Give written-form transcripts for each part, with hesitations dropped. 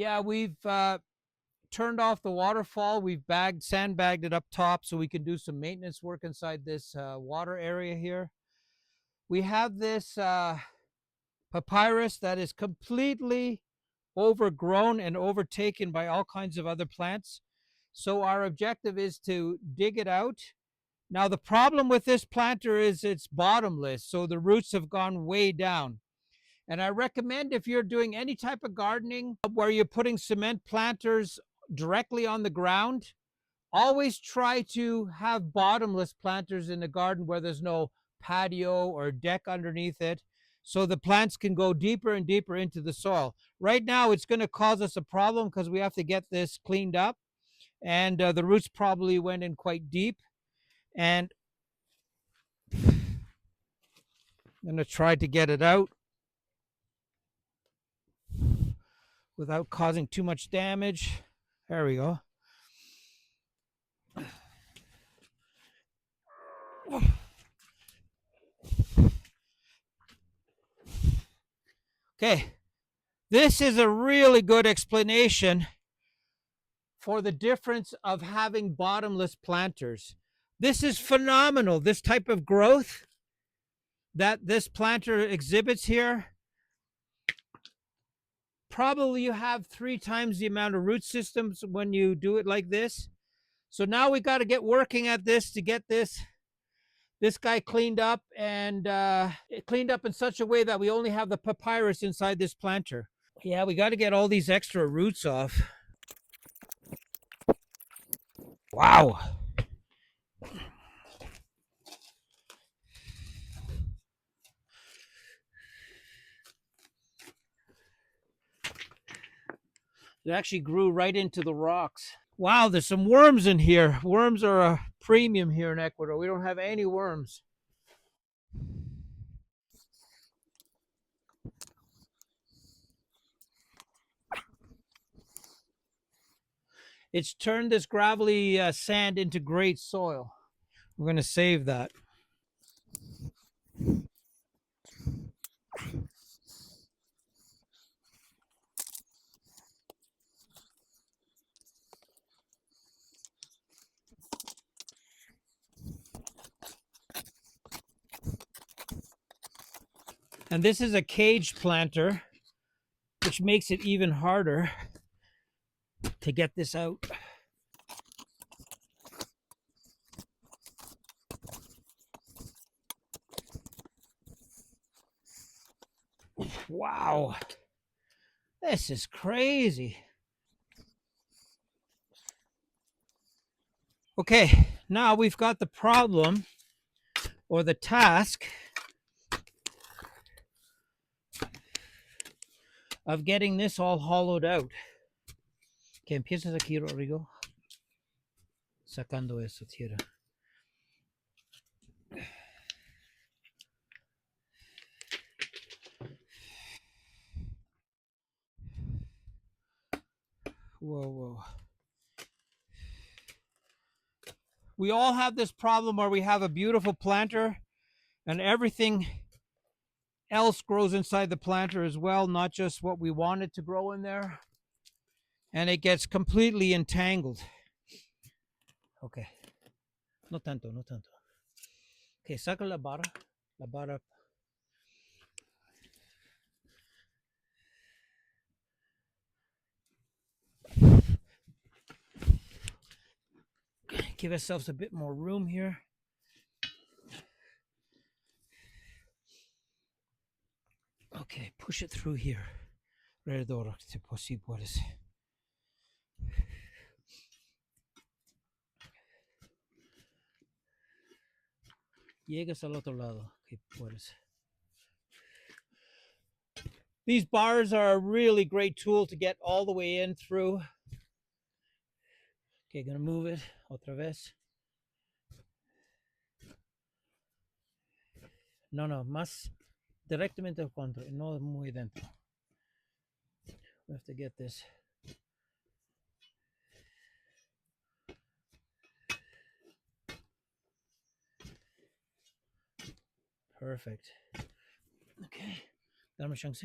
Yeah, we've turned off the waterfall. We've sandbagged it up top so we can do some maintenance work inside this water area here. We have this papyrus that is completely overgrown and overtaken by all kinds of other plants. So our objective is to dig it out. Now, the problem with this planter is it's bottomless, so the roots have gone way down. And I recommend, if you're doing any type of gardening where you're putting cement planters directly on the ground, always try to have bottomless planters in the garden where there's no patio or deck underneath it, so the plants can go deeper and deeper into the soil. Right now, it's going to cause us a problem because we have to get this cleaned up, and the roots probably went in quite deep. And I'm going to try to get it out without causing too much damage. There we go. Okay, this is a really good explanation for the difference of having bottomless planters. This is phenomenal. This type of growth that this planter exhibits here, probably you have 3 times the amount of root systems when you do it like this. So now we got to get working at this to get this guy cleaned up, and cleaned up in such a way that we only have the papyrus inside this planter. Yeah, we got to get all these extra roots off. Wow. It actually grew right into the rocks. Wow, there's some worms in here. Worms are a premium here in Ecuador. We don't have any worms. It's turned this gravelly sand into great soil. We're going to save that. And this is a cage planter, which makes it even harder to get this out. Wow, this is crazy. Okay, now we've got the problem or the task of getting this all hollowed out. Que empiezas aquí, Rodrigo. Sacando eso, tierra. Whoa, whoa. We all have this problem where we have a beautiful planter and everything else grows inside the planter as well, not just what we want it to grow in there. And it gets completely entangled. Okay. No tanto, no tanto. Okay, saca la vara. La vara. Give ourselves a bit more room here. Okay, push it through here. Alrededor, si puedes. Llegas al otro lado. Okay, puedes. These bars are a really great tool to get all the way in through. Okay, gonna move it otra vez. No, más directamente al contra, no muy dentro. We have to get this. Perfect. Okay, dame chance.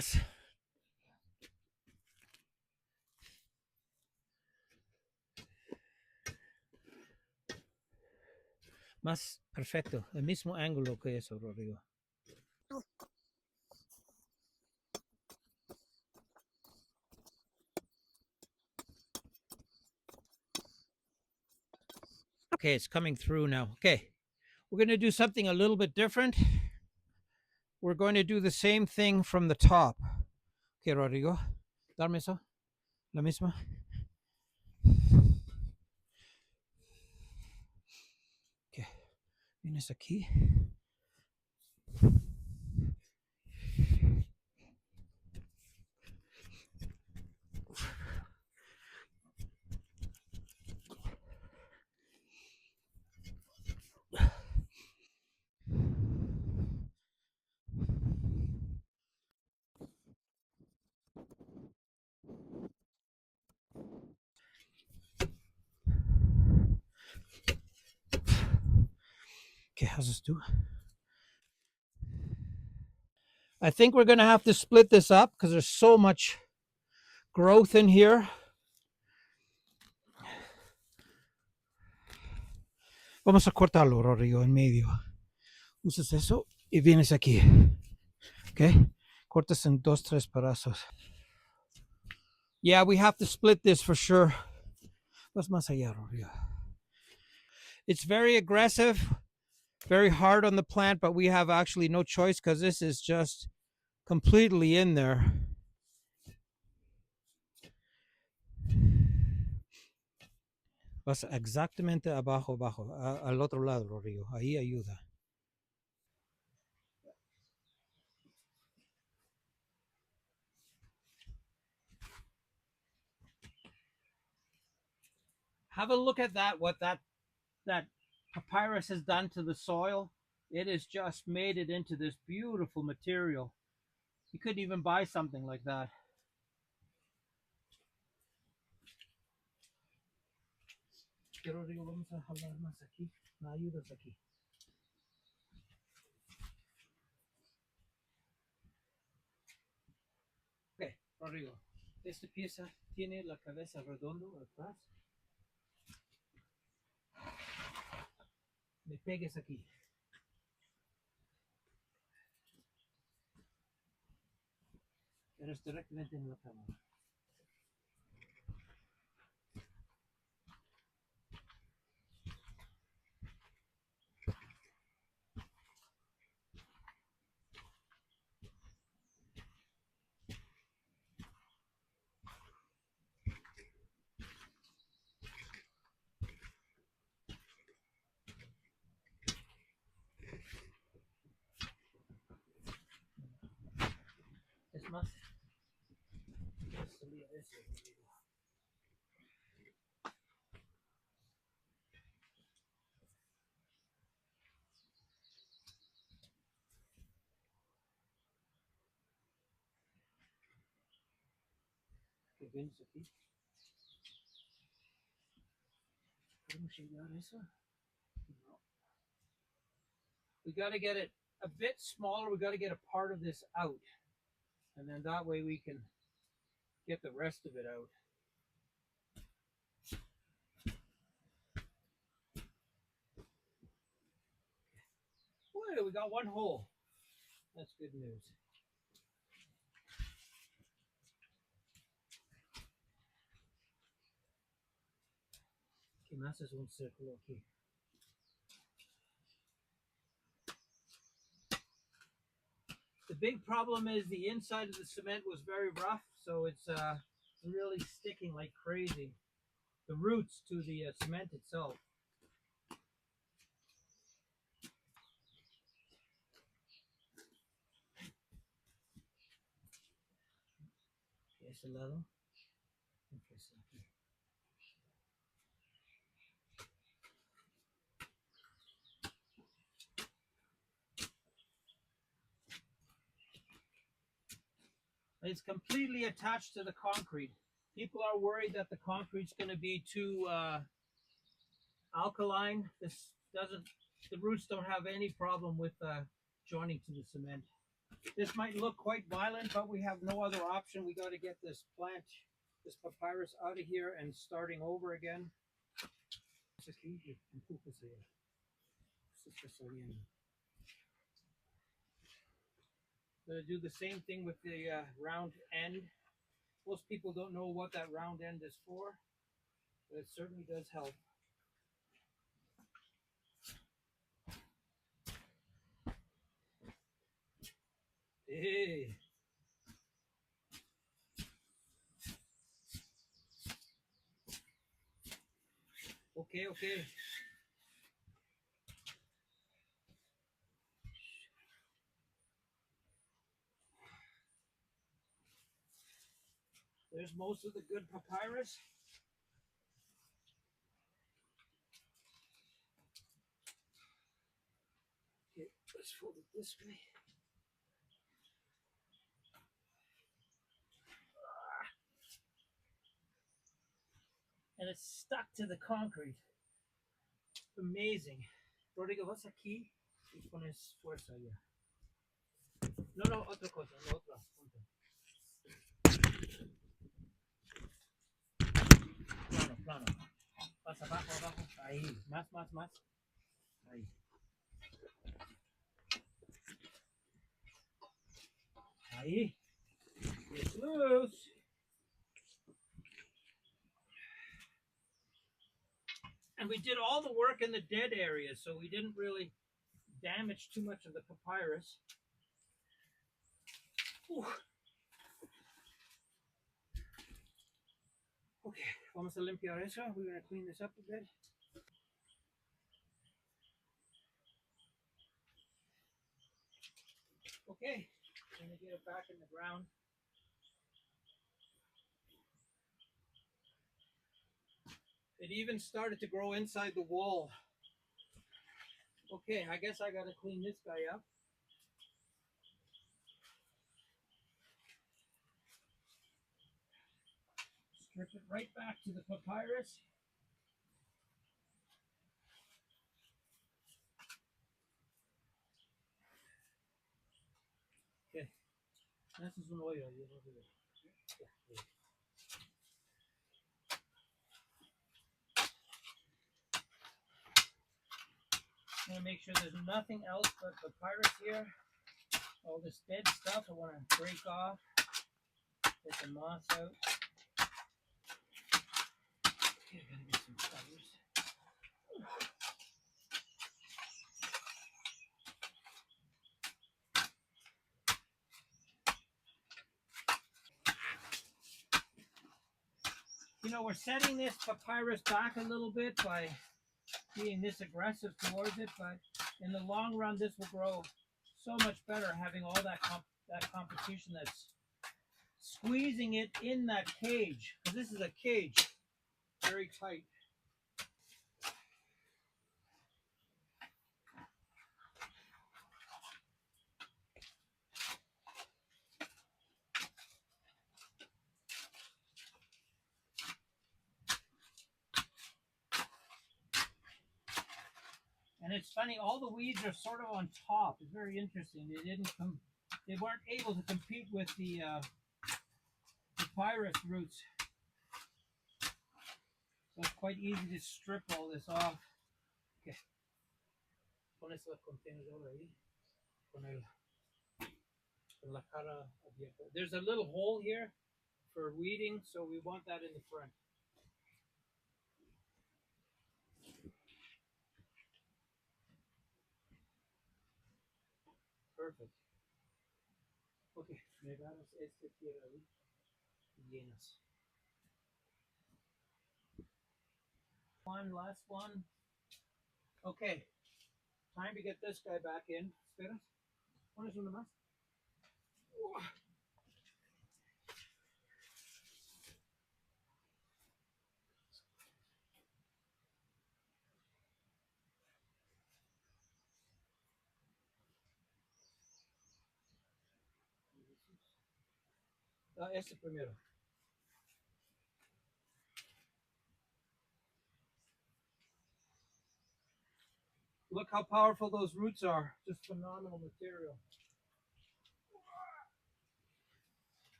más. Más perfecto, el mismo ángulo que eso, Rodrigo. Okay, it's coming through now. Okay, we're going to do something a little bit different. We're going to do the same thing from the top. Okay, Rodrigo, dame eso, la misma. Okay, vienes aquí. Okay, how's this do? I think we're going to have to split this up because there's so much growth in here. Vamos a cortarlo, Rodrigo, en medio. Usas eso y vienes aquí. Okay? Cortas en 2-3 pedazos. Yeah, we have to split this for sure. Vas más allá, Rodrigo. It's very aggressive, very hard on the plant, but we have actually no choice because this is just completely in there. Vas exactamente abajo, al otro lado, Rodrigo. Ahí ayuda. Have a look at that, what that papyrus has done to the soil. It has just made it into this beautiful material. You couldn't even buy something like that. Rodrigo, vamos a jalar más aquí. Me ayudas aquí. Ok, Rodrigo. Esta pieza tiene la cabeza redonda atrás. Me pegues aquí. Eres directamente en la cámara. Es más, salía eso. ¿Qué vienes aquí? ¿Podemos llegar a eso? No. We got to get it a bit smaller. We got to get a part of this out. And then that way we can get the rest of it out. Boy, we got one hole. That's good news. ¿Qué más es un círculo aquí? The big problem is the inside of the cement was very rough, so it's really sticking like crazy. The roots to the cement itself. Ese lado. It's completely attached to the concrete. People are worried that the concrete's going to be too alkaline. This doesn't. The roots don't have any problem with joining to the cement. This might look quite violent, but we have no other option. We got to get this plant, this papyrus out of here and starting over again. Gonna do the same thing with the round end. Most people don't know what that round end is for, but it certainly does help. Hey. Okay, okay. There's most of the good papyrus. Okay, let's fold it this way. And it's stuck to the concrete. Amazing. Rodrigo, what's aquí? Y pones fuerza ya. No, no, otra cosa, no otra. Plano, plano. Más abajo, abajo. Ahí. Más, más, más. Ahí. Ahí. It's loose. And we did all the work in the dead area, so we didn't really damage too much of the papyrus. Whew. Okay, vamos a limpiar eso. We're going to clean this up a bit. Okay, I'm going to get it back in the ground. It even started to grow inside the wall. Okay, I guess I got to clean this guy up. Strip it right back to the papyrus. Okay, this is an oil. I'm going to make sure there's nothing else but papyrus here. All this dead stuff I want to break off. Get the moss out. Okay, I gotta get some feathers. You know, we're setting this papyrus back a little bit by being this aggressive towards it, but in the long run, this will grow so much better having all that competition that's squeezing it in that cage. Because this is a cage, very tight. And it's funny, all the weeds are sort of on top. It's very interesting. They weren't able to compete with the papyrus roots. So it's quite easy to strip all this off. Okay. Pones el contenedor ahí. Con la cara abierta. There's a little hole here for weeding, so we want that in the front. Perfect. Okay, me agarras este tierra ahí y llenas. One, last one. Okay, time to get this guy back in. ¿Esperas? ¿Pones uno más? Este primero. Look how powerful those roots are. Just phenomenal material.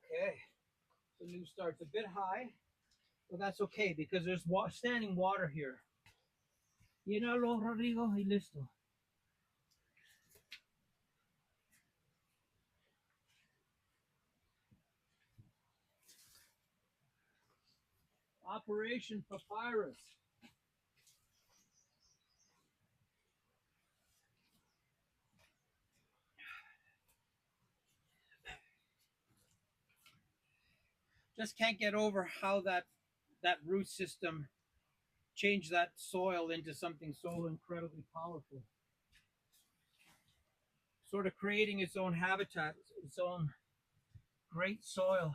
Okay, so new start's a bit high, but that's okay because there's standing water here. Llénalo, Rodrigo, y listo. Operation Papyrus. Just can't get over how that root system changed that soil into something so incredibly powerful. Sort of creating its own habitat, its own great soil.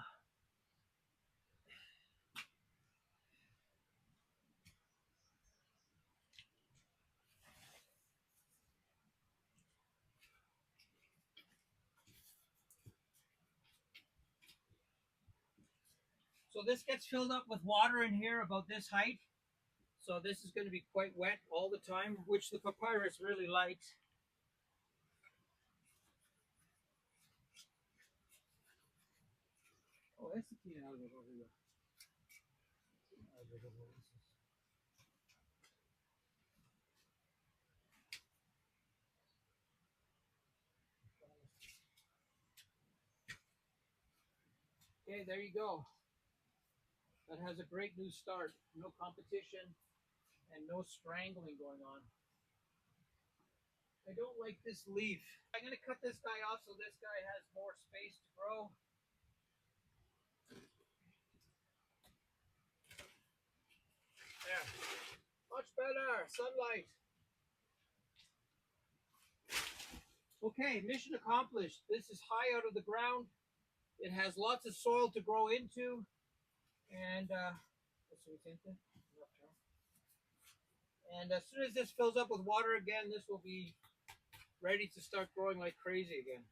So this gets filled up with water in here about this height. So this is going to be quite wet all the time, which the papyrus really likes. Oh, esse aqui é algo horrível. Okay, there you go. That has a great new start. No competition and no strangling going on. I don't like this leaf. I'm going to cut this guy off so this guy has more space to grow. There. Much better. Sunlight. Okay, mission accomplished. This is high out of the ground. It has lots of soil to grow into. And and as soon as this fills up with water again, this will be ready to start growing like crazy again.